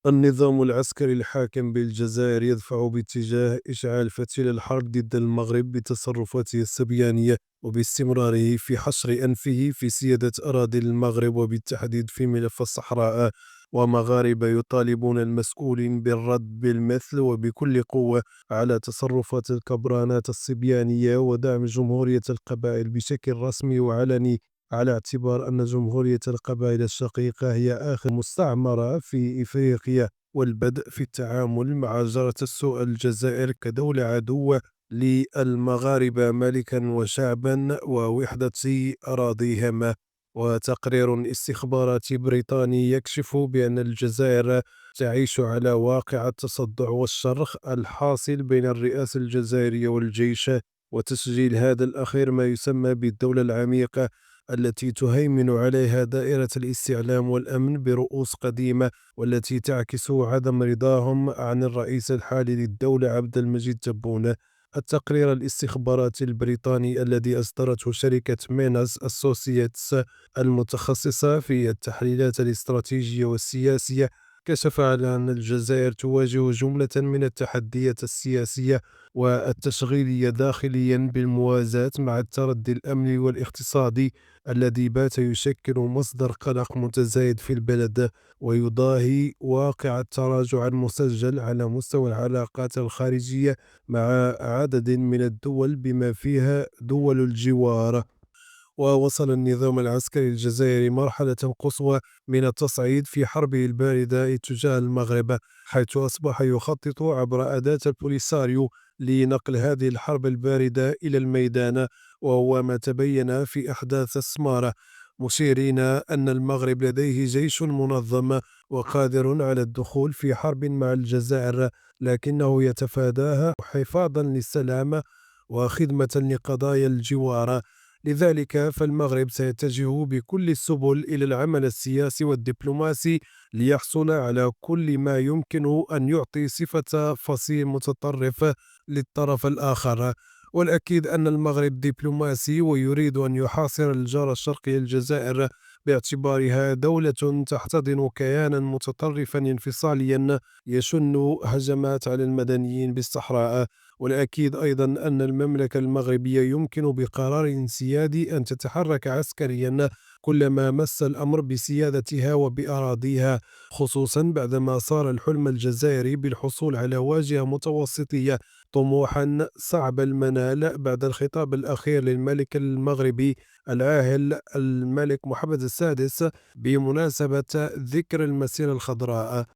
النظام العسكري الحاكم بالجزائر يدفع باتجاه إشعال فتيل الحرب ضد المغرب بتصرفاته الصبيانية وباستمراره في حشر أنفه في سيادة أراضي المغرب وبالتحديد في ملف الصحراء. ومغاربة يطالبون المسؤولين بالرد بالمثل وبكل قوة على تصرفات الكبرانات الصبيانية ودعم جمهورية القبائل بشكل رسمي وعلني، على اعتبار أن جمهورية القبائل الشقيقة هي آخر مستعمرة في إفريقيا، والبدء في التعامل مع جارة السوء الجزائر كدولة عدوة للمغاربة ملكا وشعبا ووحدة أراضيهم. وتقرير استخباراتي بريطاني يكشف بأن الجزائر تعيش على واقع التصدع والشرخ الحاصل بين الرئاسة الجزائرية والجيش، وتسجيل هذا الأخير ما يسمى بالدولة العميقة التي تهيمن عليها دائرة الاستعلام والأمن برؤوس قديمة، والتي تعكس عدم رضاهم عن الرئيس الحالي للدولة عبد المجيد تبون. التقرير الاستخباراتي البريطاني الذي أصدرته شركة ميناس أسوسييتس المتخصصة في التحليلات الاستراتيجية والسياسية كشف على أن الجزائر تواجه جملة من التحديات السياسية والتشغيلية داخليا بالموازاة مع التردي الأمني والاقتصادي الذي بات يشكل مصدر قلق متزايد في البلد، ويضاهي واقع التراجع المسجل على مستوى العلاقات الخارجية مع عدد من الدول بما فيها دول الجوار. ووصل النظام العسكري الجزائري مرحلة قصوى من التصعيد في حربه الباردة تجاه المغرب، حيث أصبح يخطط عبر أداة البوليساريو لنقل هذه الحرب الباردة إلى الميدان، وهو ما تبين في أحداث السمارة، مشيرين أن المغرب لديه جيش منظم وقادر على الدخول في حرب مع الجزائر، لكنه يتفاداها حفاظا للسلام وخدمة لقضايا الجوار. لذلك فالمغرب سيتجه بكل السبل إلى العمل السياسي والدبلوماسي ليحصل على كل ما يمكن أن يعطي صفة فصيل متطرف للطرف الآخر. والأكيد أن المغرب دبلوماسي ويريد أن يحاصر الجار الشرقي الجزائر باعتبارها دولة تحتضن كيانا متطرفا انفصاليا يشن هجمات على المدنيين بالصحراء. والأكيد أيضا أن المملكة المغربية يمكن بقرار سيادي أن تتحرك عسكريا كلما مس الأمر بسيادتها وبأراضيها، خصوصا بعدما صار الحلم الجزائري بالحصول على واجهة متوسطية طموحا صعب المنال بعد الخطاب الأخير للملك المغربي العاهل الملك محمد السادس بمناسبة ذكر المسيرة الخضراء.